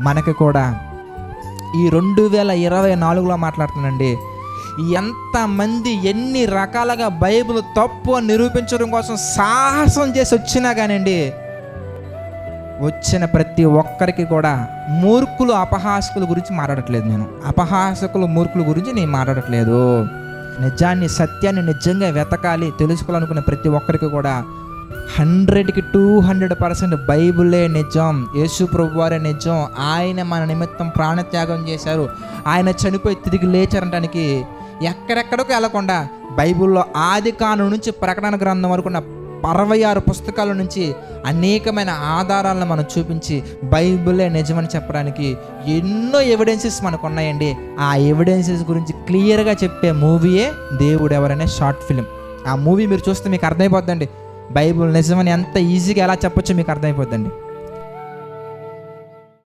మనకి కూడా ఈ 2024లో మాట్లాడుతున్నానండి, ఎంతమంది ఎన్ని రకాలుగా బైబిల్ తప్పు అని నిరూపించడం కోసం సాహసం చేసి వచ్చినా కానివ్వండి, వచ్చిన ప్రతి ఒక్కరికి కూడా మూర్ఖులు అపహాసకుల గురించి మాట్లాడట్లేదు. నేను అపహాసకులు మూర్ఖుల గురించి నేను మాట్లాడట్లేదు. నిజాన్ని, సత్యాన్ని నిజంగా వెతకాలి, తెలుసుకోవాలనుకునే ప్రతి ఒక్కరికి కూడా 100కి 200% బైబిలే నిజం, యేసు ప్రభువారే నిజం, ఆయన మన నిమిత్తం ప్రాణత్యాగం చేశారు, ఆయన చనిపోయి తిరిగి లేచారనడానికి ఎక్కడెక్కడికి వెళ్ళకుండా బైబిల్లో ఆది కాండం నుంచి ప్రకటన గ్రంథం వరకు ఉన్న 66 పుస్తకాల నుంచి అనేకమైన ఆధారాలను మనం చూపించి బైబిలే నిజమని చెప్పడానికి ఎన్నో ఎవిడెన్సెస్ మనకు ఉన్నాయండి. ఆ ఎవిడెన్సెస్ గురించి క్లియర్గా చెప్పే మూవీయే దేవుడు ఎవరనే షార్ట్ ఫిలిం. ఆ మూవీ మీరు చూస్తే మీకు అర్థమైపోద్దండి బైబిల్ నిజమని ఎంత ఈజీగా ఎలా చెప్పొచ్చో మీకు అర్థమైపోద్దండి.